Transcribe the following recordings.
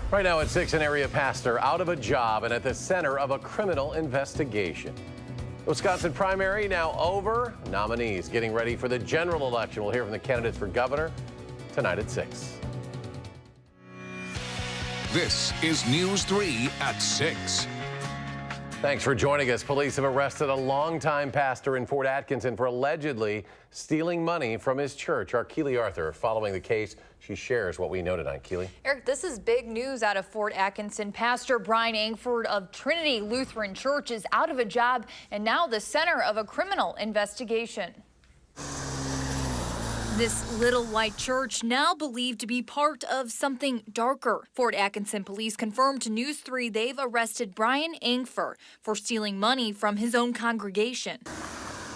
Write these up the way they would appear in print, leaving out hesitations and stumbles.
Right now at 6, an area pastor out of a job and at the center of a criminal investigation. The Wisconsin primary now over. Nominees getting ready for the general election. We'll hear from the candidates for governor tonight at 6. This is News 3 at 6. Thanks for joining us. Police have arrested a longtime pastor in Fort Atkinson for allegedly stealing money from his church. Our Keely Arthur following the case. She shares what we know tonight. Keely. Eric, this is big news out of Fort Atkinson. Pastor Brian Angford of Trinity Lutheran Church is out of a job and now the center of a criminal investigation. This little white church now believed to be part of something darker. Fort Atkinson police confirmed to News 3 they've arrested Brian Angford for stealing money from his own congregation.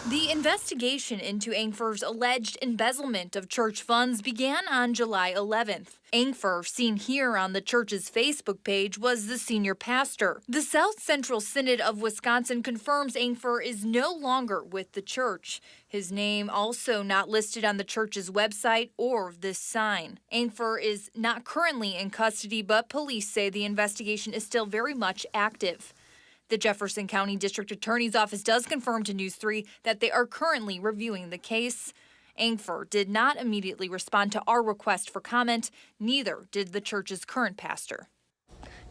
The investigation into Angford's alleged embezzlement of church funds began on July 11th. Angford, seen here on the church's Facebook page, was the senior pastor. The South Central Synod of Wisconsin confirms Angford is no longer with the church. His name also not listed on the church's website or this sign. Angford is not currently in custody, but police say the investigation is still very much active. The Jefferson County District Attorney's Office does confirm to News 3 that they are currently reviewing the case. Angford did not immediately respond to our request for comment. Neither did the church's current pastor.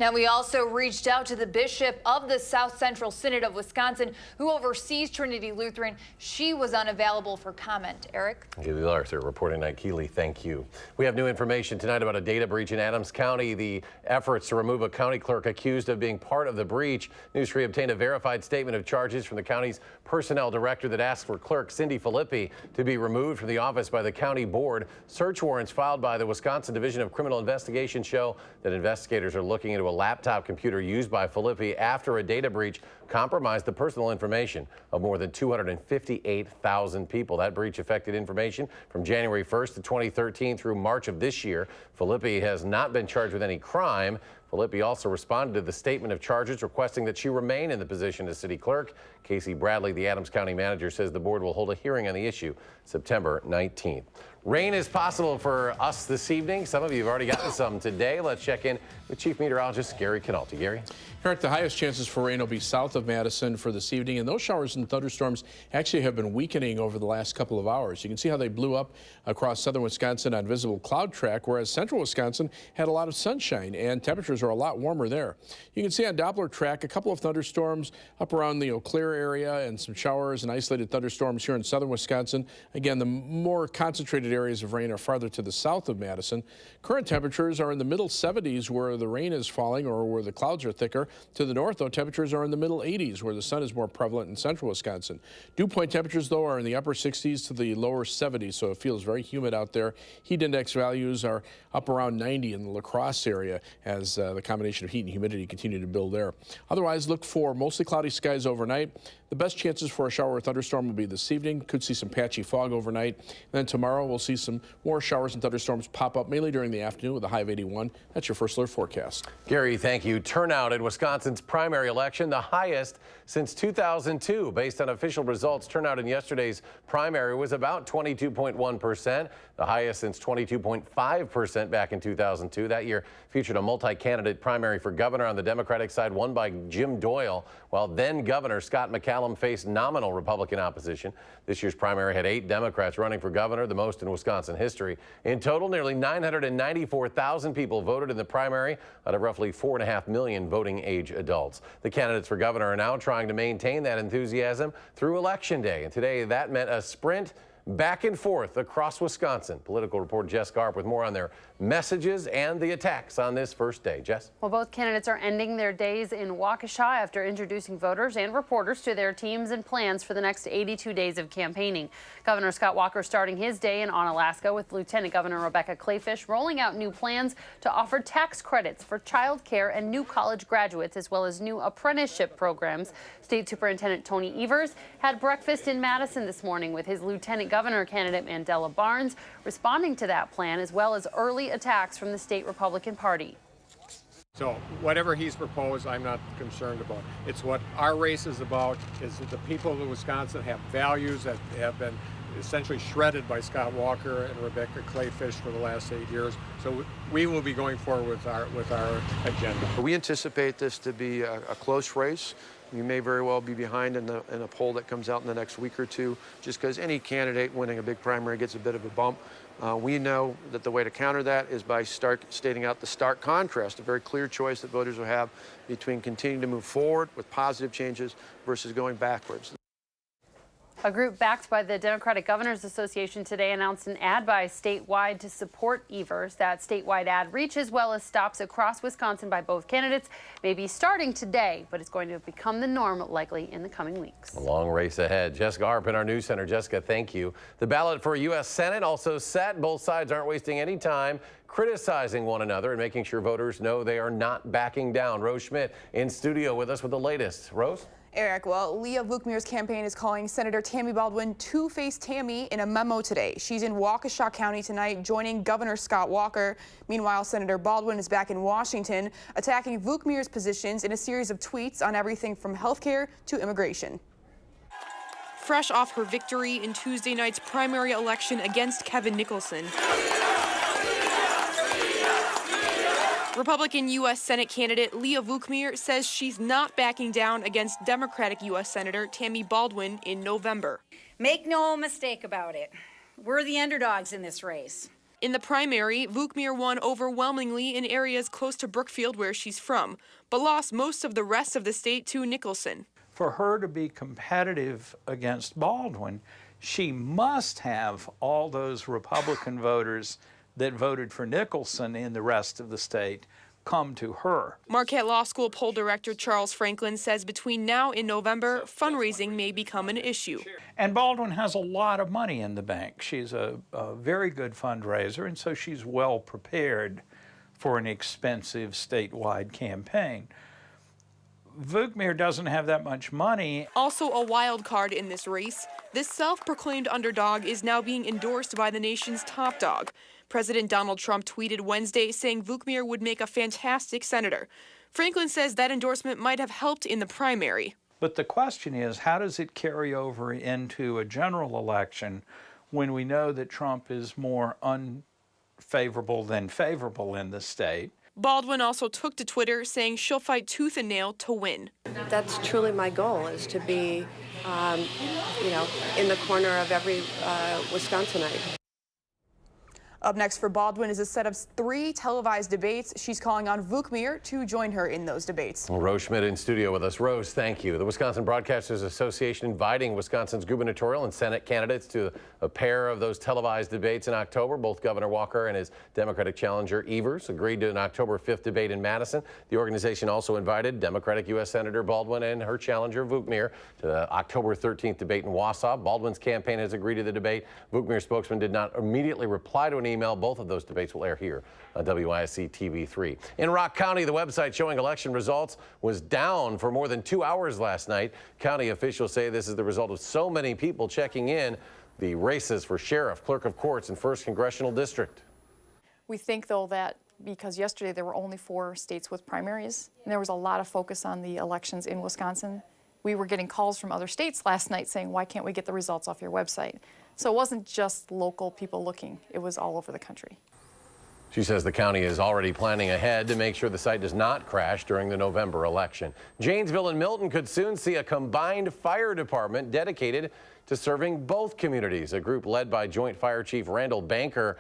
Now, we also reached out to the bishop of the South Central Synod of Wisconsin, who oversees Trinity Lutheran. She was unavailable for comment. Eric? Keely Arthur reporting tonight. Keely, thank you. We have new information tonight about a data breach in Adams County. The efforts to remove a county clerk accused of being part of the breach. News 3 obtained a verified statement of charges from the county's personnel director that asked for clerk Cindy Filippi to be removed from the office by the county board. Search warrants filed by the Wisconsin Division of Criminal Investigation show that investigators are looking into a laptop computer used by Filippi after a data breach compromised the personal information of more than 258,000 people. That breach affected information from January 1st to 2013 through March of this year. Filippi has not been charged with any crime. Filippi also responded to the statement of charges, requesting that she remain in the position as city clerk. Casey Bradley, the Adams County manager, says the board will hold a hearing on the issue September 19th. Rain is possible for us this evening. Some of you have already gotten some today. Let's check in with Chief Meteorologist Gary Canalti. Gary? Eric, the highest chances for rain will be south of Madison for this evening, and those showers and thunderstorms actually have been weakening over the last couple of hours. You can see how they blew up across southern Wisconsin on visible cloud track, whereas central Wisconsin had a lot of sunshine, and temperatures are a lot warmer there. You can see on Doppler track a couple of thunderstorms up around the Eau Claire area and some showers and isolated thunderstorms here in southern Wisconsin. Again, the more concentrated areas of rain are farther to the south of Madison. Current temperatures are in the middle 70s where the rain is falling or where the clouds are thicker. To the north, though, temperatures are in the middle 80s where the sun is more prevalent in central Wisconsin. Dew point temperatures, though, are in the upper 60s to the lower 70s, so it feels very humid out there. Heat index values are up around 90 in the La Crosse area as the combination of heat and humidity continue to build there. Otherwise, look for mostly cloudy skies overnight. The best chances for a shower or thunderstorm will be this evening. Could see some patchy fog overnight. And then tomorrow we'll see some more showers and thunderstorms pop up mainly during the afternoon with a high of 81. That's your first alert forecast. Gary, thank you. Turnout in Wisconsin's primary election, the highest since 2002. Based on official results, turnout in yesterday's primary was about 22.1%, the highest since 22.5% back in 2002. That year featured a multi-candidate primary for governor on the Democratic side, won by Jim Doyle, while then Governor Scott McCallum faced nominal Republican opposition. This year's primary had 8 Democrats running for governor, the most in Wisconsin history. In total, nearly 994,000 people voted in the primary out of roughly 4.5 million voting age adults. The candidates for governor are now trying to maintain that enthusiasm through Election Day. And today that meant a sprint back and forth across Wisconsin. Political reporter Jess Garp with more on their messages and the attacks on this first day. Jess? Well, both candidates are ending their days in Waukesha after introducing voters and reporters to their teams and plans for the next 82 days of campaigning. Governor Scott Walker starting his day in Onalaska with Lieutenant Governor Rebecca Clayfish rolling out new plans to offer tax credits for child care and new college graduates, as well as new apprenticeship programs. State Superintendent Tony Evers had breakfast in Madison this morning with his Lieutenant Governor candidate Mandela Barnes, responding to that plan, as well as early attacks from the state Republican Party. So whatever he's proposed, I'm not concerned about. It's what our race is about, is that the people of Wisconsin have values that have been essentially shredded by Scott Walker and Rebecca Clayfish for the last 8 years. So we will be going forward with our agenda. We anticipate this to be a close race. You may very well be behind in a poll that comes out in the next week or two, just because any candidate winning a big primary gets a bit of a bump. We know that the way to counter that is by stating out the stark contrast, a very clear choice that voters will have between continuing to move forward with positive changes versus going backwards. A group backed by the Democratic Governors Association today announced an ad buy statewide to support Evers. That statewide ad reach, as well as stops across Wisconsin by both candidates, may be starting today, but it's going to become the norm likely in the coming weeks. A long race ahead. Jessica Harp in our news center. Jessica, thank you. The ballot for U.S. Senate also set. Both sides aren't wasting any time criticizing one another and making sure voters know they are not backing down. Rose Schmidt in studio with us with the latest. Rose? Eric, well, Leah Vukmir's campaign is calling Senator Tammy Baldwin Two-Faced Tammy in a memo today. She's in Waukesha County tonight, joining Governor Scott Walker. Meanwhile, Senator Baldwin is back in Washington, attacking Vukmir's positions in a series of tweets on everything from healthcare to immigration. Fresh off her victory in Tuesday night's primary election against Kevin Nicholson, Republican U.S. Senate candidate Leah Vukmir says she's not backing down against Democratic U.S. Senator Tammy Baldwin in November. Make no mistake about it. We're the underdogs in this race. In the primary, Vukmir won overwhelmingly in areas close to Brookfield, where she's from, but lost most of the rest of the state to Nicholson. For her to be competitive against Baldwin, she must have all those Republican voters that voted for Nicholson in the rest of the state come to her. Marquette Law School poll director Charles Franklin says between now and November, fundraising may become an issue. And Baldwin has a lot of money in the bank. She's a very good fundraiser, and so she's well prepared for an expensive statewide campaign. Vukmir doesn't have that much money. Also a wild card in this race, this self-proclaimed underdog is now being endorsed by the nation's top dog. President Donald Trump tweeted Wednesday saying Vukmir would make a fantastic senator. Franklin says that endorsement might have helped in the primary. But the question is, how does it carry over into a general election when we know that Trump is more unfavorable than favorable in the state? Baldwin also took to Twitter saying she'll fight tooth and nail to win. That's truly my goal, is to be, in the corner of every Wisconsinite. Up next for Baldwin is a set of 3 televised debates. She's calling on Vukmir to join her in those debates. Rose Schmidt in studio with us. Rose, thank you. The Wisconsin Broadcasters Association inviting Wisconsin's gubernatorial and Senate candidates to a pair of those televised debates in October. Both Governor Walker and his Democratic challenger Evers agreed to an October 5th debate in Madison. The organization also invited Democratic U.S. Senator Baldwin and her challenger Vukmir to the October 13th debate in Wausau. Baldwin's campaign has agreed to the debate. Vukmir's spokesman did not immediately reply to an email. Both of those debates will air here on WISC-TV 3. In Rock County, the website showing election results was down for more than 2 hours last night. County officials say this is the result of so many people checking in the races for sheriff, clerk of courts, and 1st Congressional District. We think, though, that because yesterday there were only 4 states with primaries, and there was a lot of focus on the elections in Wisconsin, we were getting calls from other states last night saying, why can't we get the results off your website? So it wasn't just local people looking, it was all over the country. She says the county is already planning ahead to make sure the site does not crash during the November election. Janesville and Milton could soon see a combined fire department dedicated to serving both communities. A group led by Joint Fire Chief Randall Banker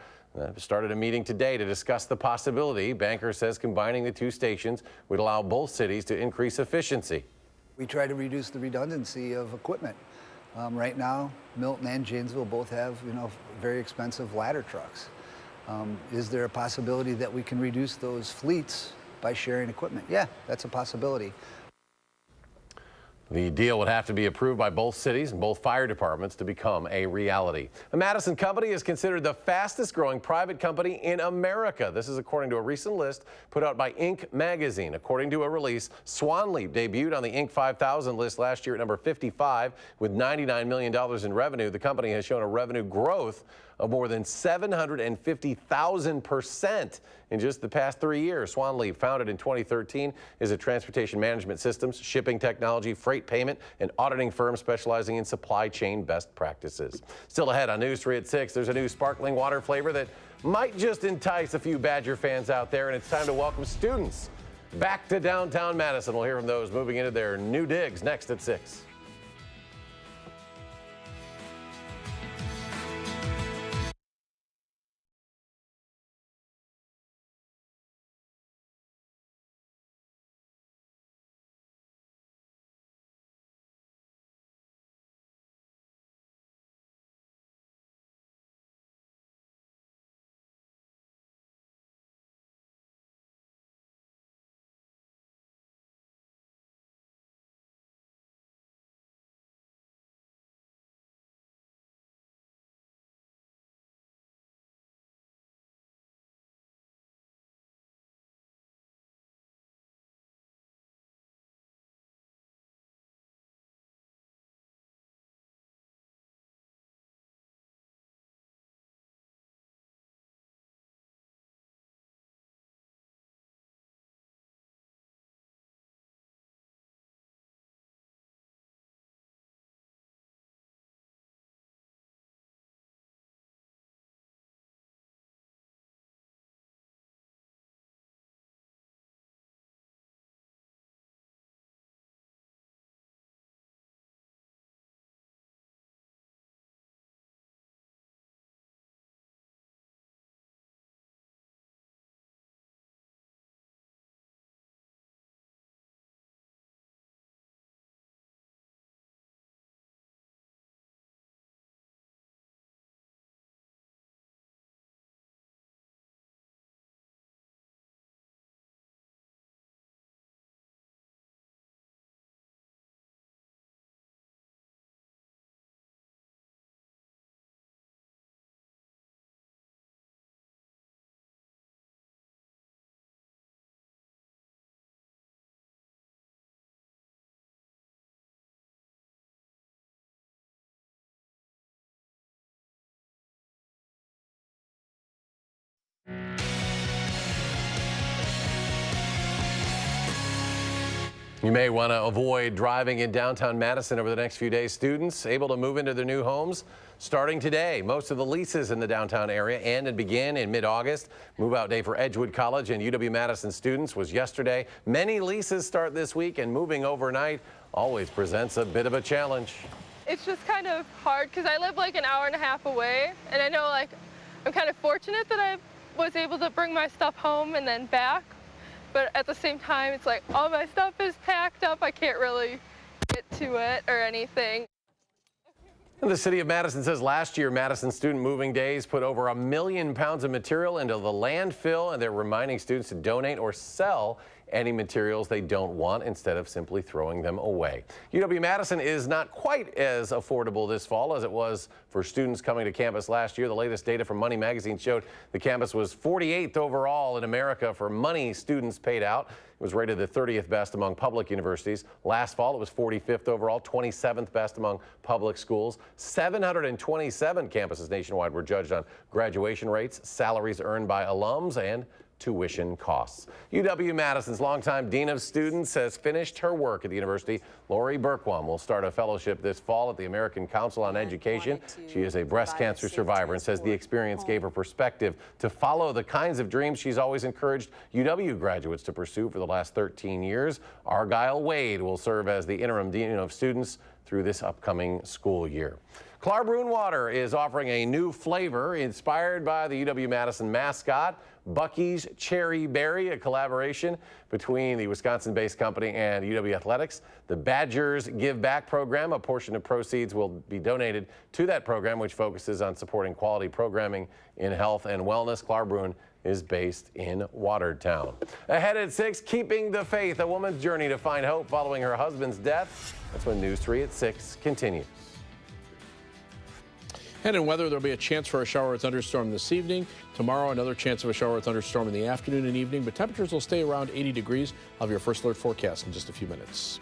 started a meeting today to discuss the possibility. Banker says combining the 2 stations would allow both cities to increase efficiency. We try to reduce the redundancy of equipment. Right now, Milton and Janesville both have, very expensive ladder trucks. Is there a possibility that we can reduce those fleets by sharing equipment? Yeah, that's a possibility. The deal would have to be approved by both cities and both fire departments to become a reality. A Madison company is considered the fastest growing private company in America. This is according to a recent list put out by Inc. magazine. According to a release, Swan Leap debuted on the Inc. 5000 list last year at number 55 with $99 million in revenue. The company has shown a revenue growth of more than 750,000% in just the past 3 years. Swan Leap, founded in 2013, is a transportation management systems, shipping technology, freight rate payment and auditing firm specializing in supply chain best practices. Still ahead on News 3 at 6, there's a new sparkling water flavor that might just entice a few Badger fans out there, and it's time to welcome students back to downtown Madison. We'll hear from those moving into their new digs next at 6. You may want to avoid driving in downtown Madison over the next few days. Students able to move into their new homes starting today. Most of the leases in the downtown area end and begin in mid-August. Move-out day for Edgewood College and UW-Madison students was yesterday. Many leases start this week, and moving overnight always presents a bit of a challenge. It's just kind of hard because I live like an hour and a half away, and I know like I'm kind of fortunate that I was able to bring my stuff home and then back. But at the same time, it's like all my stuff is packed up. I can't really get to it or anything. The city of Madison says last year, Madison student moving days put over 1 million pounds of material into the landfill, and they're reminding students to donate or sell any materials they don't want instead of simply throwing them away. UW-Madison is not quite as affordable this fall as it was for students coming to campus last year. The latest data from Money Magazine showed the campus was 48th overall in America for money students paid out. It was rated the 30th best among public universities. Last fall, it was 45th overall, 27th best among public schools. 727 campuses nationwide were judged on graduation rates, salaries earned by alums, and tuition costs. UW-Madison's longtime Dean of Students has finished her work at the university. Lori Berkwam will start a fellowship this fall at the American Council on Education. She is a breast cancer survivor and says the experience gave her perspective to follow the kinds of dreams she's always encouraged UW graduates to pursue for the last 13 years. Argyle Wade will serve as the interim Dean of Students through this upcoming school year. Clarbrune Water is offering a new flavor inspired by the UW-Madison mascot, Bucky's Cherry Berry, a collaboration between the Wisconsin-based company and UW Athletics. The Badgers Give Back program, a portion of proceeds will be donated to that program, which focuses on supporting quality programming in health and wellness. Clarbrune is based in Watertown. Ahead at 6, keeping the faith, a woman's journey to find hope following her husband's death. That's when News 3 at 6 continues. And in weather, there'll be a chance for a shower or thunderstorm this evening. Tomorrow, another chance of a shower or thunderstorm in the afternoon and evening, but temperatures will stay around 80 degrees. I'll have your first alert forecast in just a few minutes.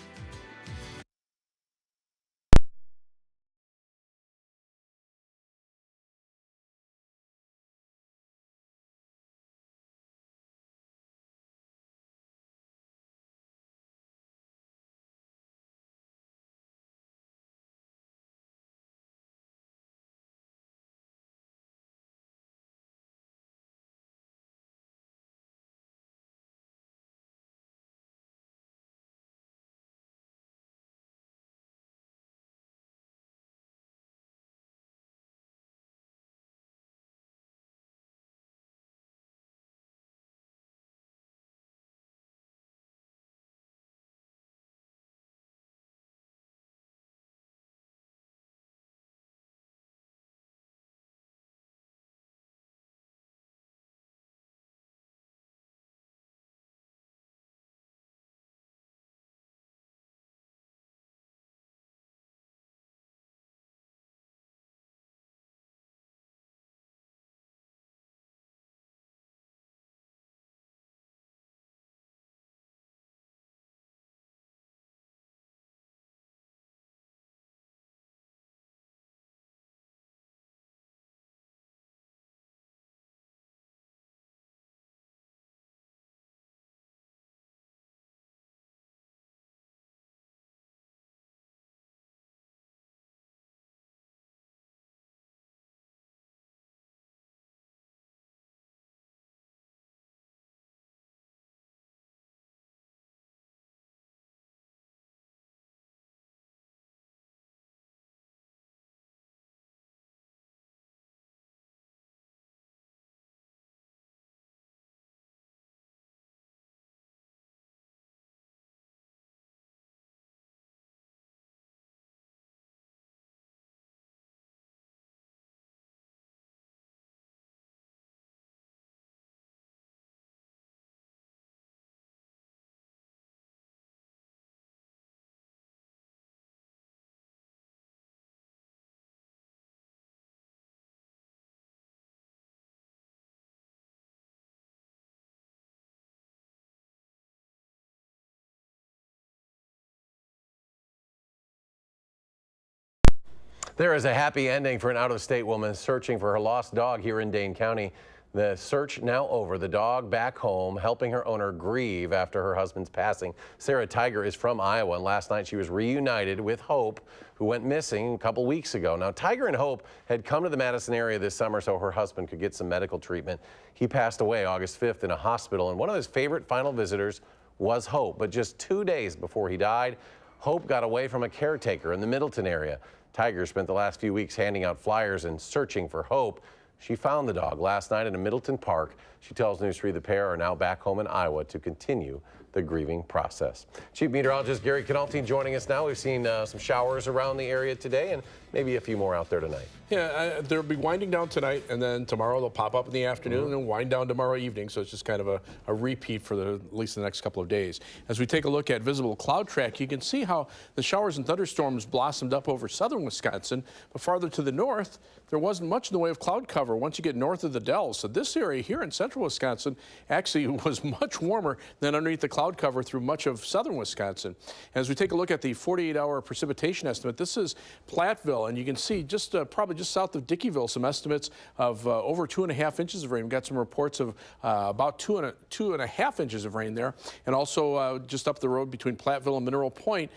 There is a happy ending for an out-of-state woman searching for her lost dog here in Dane County. The search now over. The dog back home, helping her owner grieve after her husband's passing. Sarah Tiger is from Iowa, and last night she was reunited with Hope, who went missing a couple weeks ago. Now, Tiger and Hope had come to the Madison area this summer so her husband could get some medical treatment. He passed away August 5th in a hospital, and one of his favorite final visitors was Hope. But just 2 days before he died, Hope got away from a caretaker in the Middleton area. Tiger spent the last few weeks handing out flyers and searching for Hope. She found the dog last night in a Middleton park. She tells News 3 the pair are now back home in Iowa to continue the grieving process. Chief Meteorologist Gary Canalti joining us now. We've seen some showers around the area today and maybe a few more out there tonight. Yeah, they'll be winding down tonight, and then tomorrow they'll pop up in the afternoon and then wind down tomorrow evening. So it's just kind of a repeat for at least the next couple of days. As we take a look at visible cloud track, you can see how the showers and thunderstorms blossomed up over southern Wisconsin, but farther to the north, there wasn't much in the way of cloud cover once you get north of the Dells. So this area here in central Wisconsin actually was much warmer than underneath the cloud cover through much of southern Wisconsin. As we take a look at the 48-hour precipitation estimate, this is Platteville, and you can see just probably just south of Dickeyville, some estimates of over 2.5 inches of rain. We've got some reports of about 2.5 inches of rain there, and also just up the road between Platteville and Mineral Point,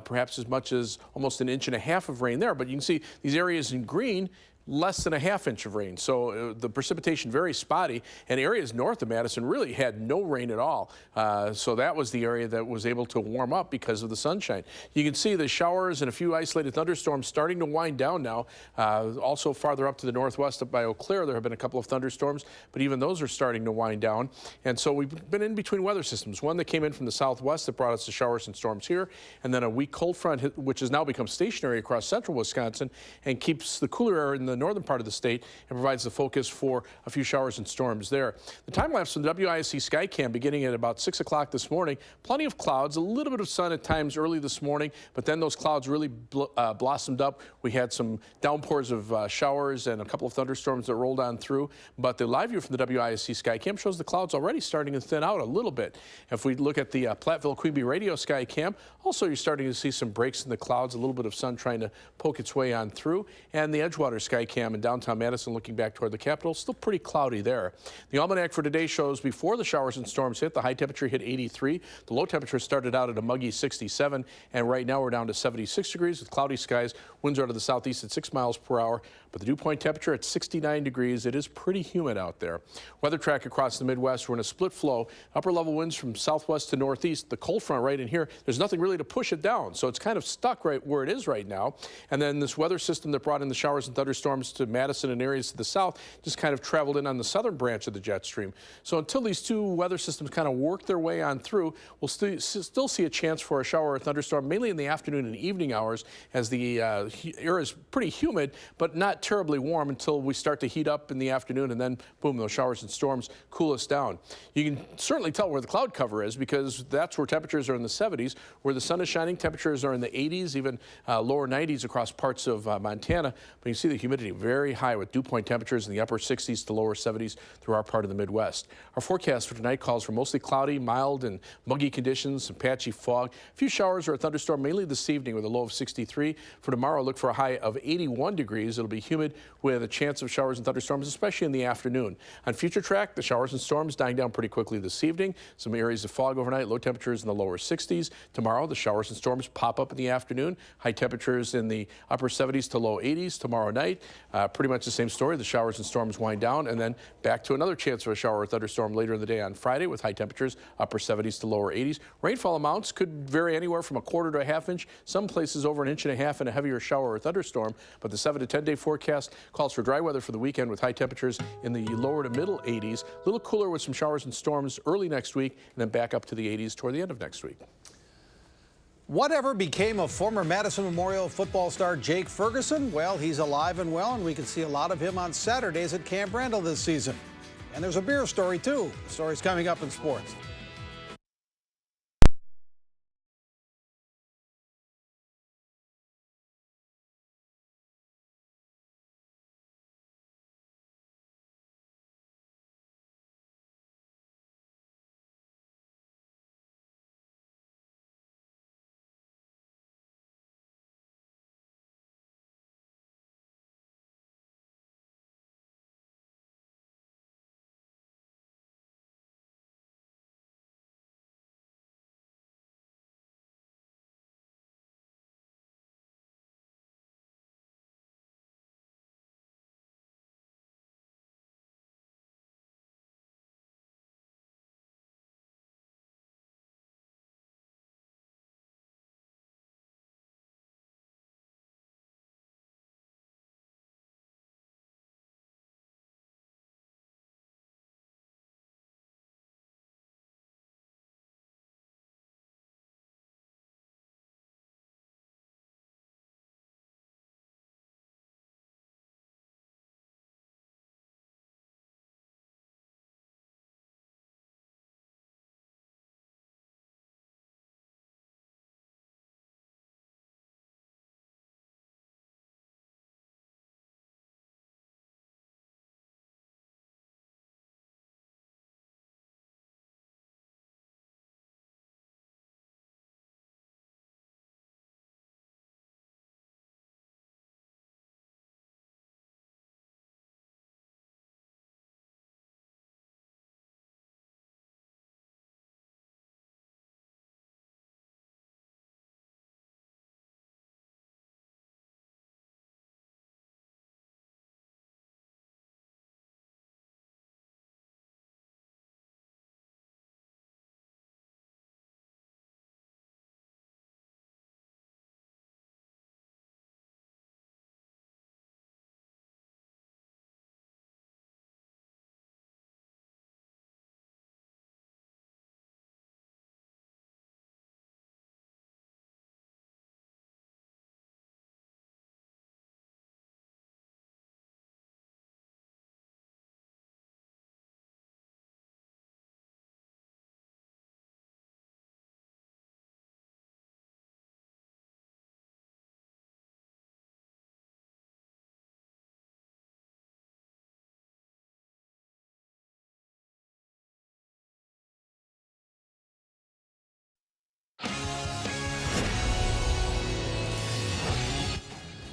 perhaps as much as almost 1.5 inches of rain there. But you can see these areas in green, less than 1/2 inch of rain. So the precipitation very spotty, and areas north of Madison really had no rain at all. So that was the area that was able to warm up because of the sunshine. You can see the showers and a few isolated thunderstorms starting to wind down now. Also farther up to the northwest up by Eau Claire, there have been a couple of thunderstorms, but even those are starting to wind down. And so we've been in between weather systems. One that came in from the southwest that brought us the showers and storms here, and then a weak cold front which has now become stationary across central Wisconsin and keeps the cooler air in the northern part of the state and provides the focus for a few showers and storms there. The time lapse from the WISC Skycam beginning at about 6 o'clock this morning. Plenty of clouds, a little bit of sun at times early this morning, but then those clouds really blossomed up. We had some downpours of showers and a couple of thunderstorms that rolled on through, but the live view from the WISC Skycam shows the clouds already starting to thin out a little bit. If we look at the Platteville Queanbeyan Radio Skycam, also you're starting to see some breaks in the clouds, a little bit of sun trying to poke its way on through, and the Edgewater Skycam in downtown Madison looking back toward the Capitol, still pretty cloudy there. The almanac for today shows before the showers and storms hit, the high temperature hit 83. The low temperature started out at a muggy 67, and right now we're down to 76 degrees with cloudy skies. Winds are out of the southeast at 6 miles per hour, but the dew point temperature at 69 degrees. It is pretty humid out there. Weather track across the Midwest, we're in a split flow. Upper level winds from southwest to northeast. The cold front right in here, there's nothing really to push it down, so it's kind of stuck right where it is right now. And then this weather system that brought in the showers and thunderstorms to Madison and areas to the south just kind of traveled in on the southern branch of the jet stream. So until these two weather systems kind of work their way on through, we'll still see a chance for a shower or thunderstorm, mainly in the afternoon and evening hours, as the air is pretty humid, but not terribly warm until we start to heat up in the afternoon, and then boom, those showers and storms cool us down. You can certainly tell where the cloud cover is because that's where temperatures are in the 70s. Where the sun is shining, temperatures are in the 80s, even lower 90s across parts of Montana. But you see the humidity very high with dew point temperatures in the upper 60s to lower 70s through our part of the Midwest. Our forecast for tonight calls for mostly cloudy, mild, and muggy conditions, some patchy fog. A few showers or a thunderstorm mainly this evening with a low of 63. For tomorrow, look for a high of 81 degrees. It'll be humid with a chance of showers and thunderstorms, especially in the afternoon. On future track, the showers and storms dying down pretty quickly this evening. Some areas of fog overnight, low temperatures in the lower 60s. Tomorrow, the showers and storms pop up in the afternoon. High temperatures in the upper 70s to low 80s tomorrow night. Pretty much the same story. The showers and storms wind down, and then back to another chance of a shower or thunderstorm later in the day on Friday with high temperatures, upper 70s to lower 80s. Rainfall amounts could vary anywhere from 1/4 to 1/2 inch. Some places over 1.5 inches and a heavier shower or thunderstorm, but the 7 to 10 day forecast calls for dry weather for the weekend with high temperatures in the lower to middle 80s. A little cooler with some showers and storms early next week, and then back up to the 80s toward the end of next week. Whatever became of former Madison Memorial football star Jake Ferguson? Well, he's alive and well, and we can see a lot of him on Saturdays at Camp Randall this season. And there's a beer story, too. The story's coming up in sports.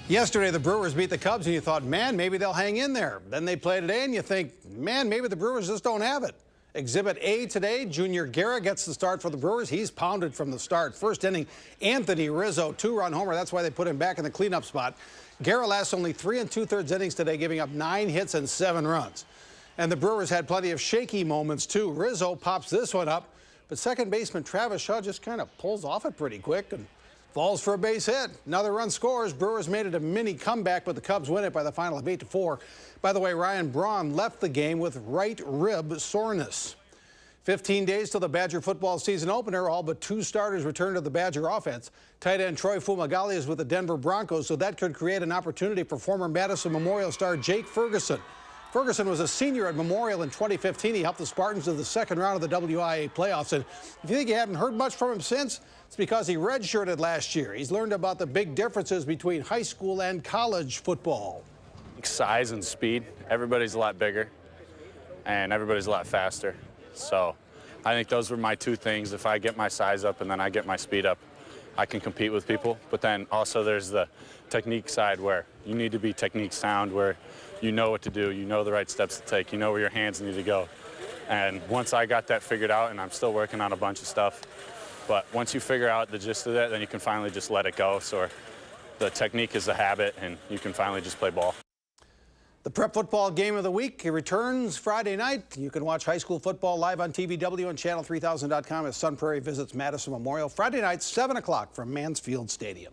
Yesterday, the Brewers beat the Cubs, and you thought, man, maybe they'll hang in there. Then they play today, and you think, man, maybe the Brewers just don't have it. Exhibit A today, Junior Guerra gets the start for the Brewers. He's pounded from the start. First inning, Anthony Rizzo, 2-run homer. That's why they put him back in the cleanup spot. Guerra lasts only 3 2/3 innings today, giving up 9 hits and 7 runs. And the Brewers had plenty of shaky moments, too. Rizzo pops this one up, but second baseman Travis Shaw just kind of pulls off it pretty quick and falls for a base hit. Another run scores. Brewers made it a mini comeback, but the Cubs win it by the final of 8-4. By the way, Ryan Braun left the game with right rib soreness. 15 days till the Badger football season opener. All but 2 starters return to the Badger offense. Tight end Troy Fumagalli is with the Denver Broncos, so that could create an opportunity for former Madison Memorial star Jake Ferguson. Ferguson was a senior at Memorial in 2015. He helped the Spartans to the second round of the WIA playoffs. And if you think you haven't heard much from him since, it's because he redshirted last year. He's learned about the big differences between high school and college football. Size and speed. Everybody's a lot bigger, and everybody's a lot faster. So I think those were my 2 things. If I get my size up and then I get my speed up, I can compete with people. But then also there's the technique side where you need to be technique sound, where you know what to do, you know the right steps to take, you know where your hands need to go. And once I got that figured out, and I'm still working on a bunch of stuff, but once you figure out the gist of it, then you can finally just let it go. So the technique is the habit, and you can finally just play ball. The prep football game of the week returns Friday night. You can watch high school football live on TVW and channel3000.com as Sun Prairie visits Madison Memorial. Friday night, 7 o'clock from Mansfield Stadium.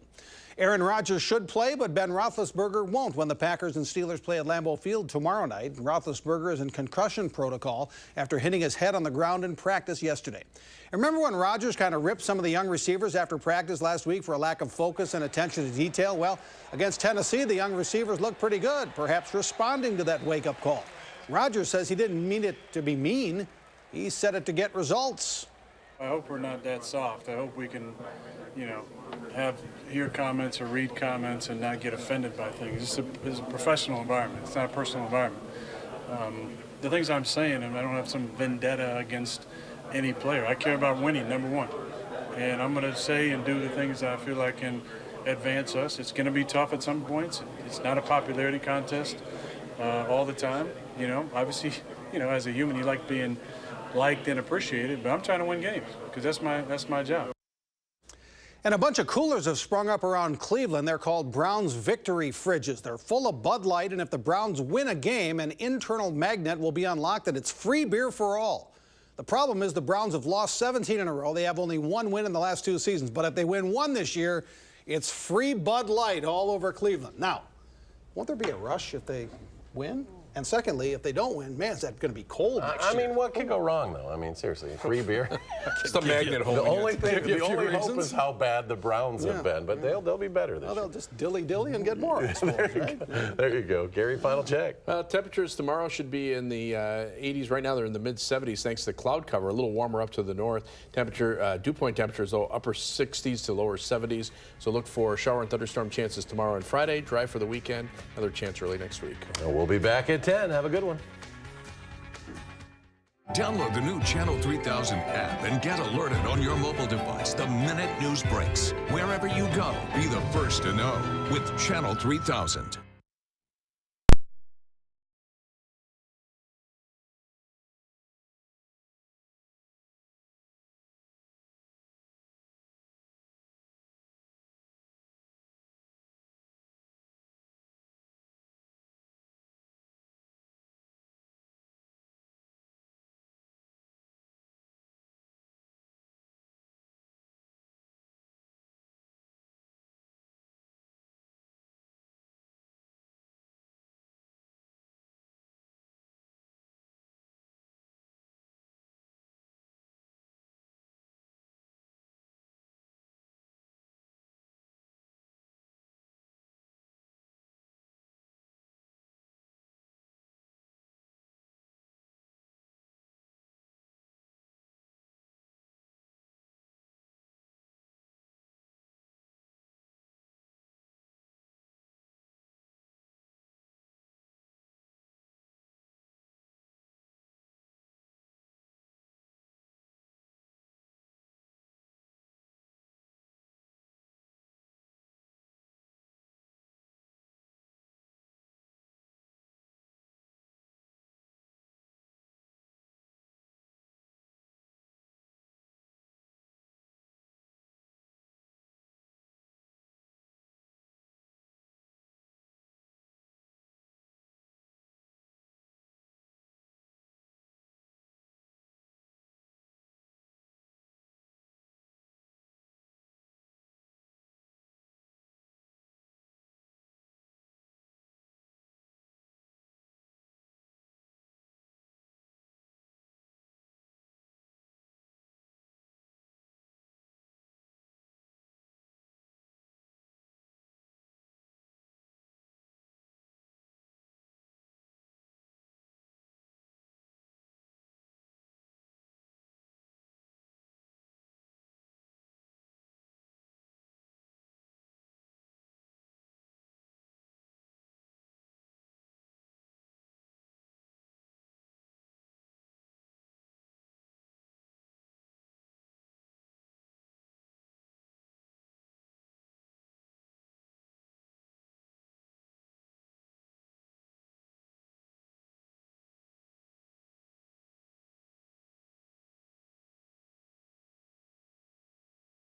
Aaron Rodgers should play, but Ben Roethlisberger won't when the Packers and Steelers play at Lambeau Field tomorrow night. Roethlisberger is in concussion protocol after hitting his head on the ground in practice yesterday. Remember when Rodgers kind of ripped some of the young receivers after practice last week for a lack of focus and attention to detail? Well, against Tennessee, the young receivers looked pretty good, perhaps responding to that wake-up call. Rodgers says he didn't mean it to be mean. He said it to get results. I hope we're not that soft. I hope we can, hear comments or read comments and not get offended by things. It's a professional environment. It's not a personal environment. The things I'm saying, and I don't have some vendetta against any player. I care about winning, number one. And I'm going to say and do the things that I feel like can advance us. It's going to be tough at some points. It's not a popularity contest all the time. Obviously, as a human, you like being liked and appreciated, but I'm trying to win games because that's my job. And a bunch of coolers have sprung up around Cleveland. They're called Browns Victory Fridges. They're full of Bud Light, and if the Browns win a game, an internal magnet will be unlocked and it's free beer for all. The problem is the Browns have lost 17 in a row. They have only 1 win in the last 2 seasons, but if they win 1 this year, it's free Bud Light all over Cleveland. Now, won't there be a rush if they win? And secondly, if they don't win, man, is that going to be cold next year? What could go wrong, though? Seriously, free beer. It's the magnet hole. The only hope is how bad the Browns have been, but they'll be better this year. They'll just dilly-dilly and get more, I suppose, right? There you go. Gary, final check. Temperatures tomorrow should be in the 80s. Right now, they're in the mid-70s thanks to cloud cover. A little warmer up to the north. Dew point temperatures, though, upper 60s to lower 70s. So look for shower and thunderstorm chances tomorrow and Friday. Dry for the weekend. Another chance early next week. We'll be back at 10. Have a good one. Download the new Channel 3000 app and get alerted on your mobile device the minute news breaks. Wherever you go, be the first to know with Channel 3000.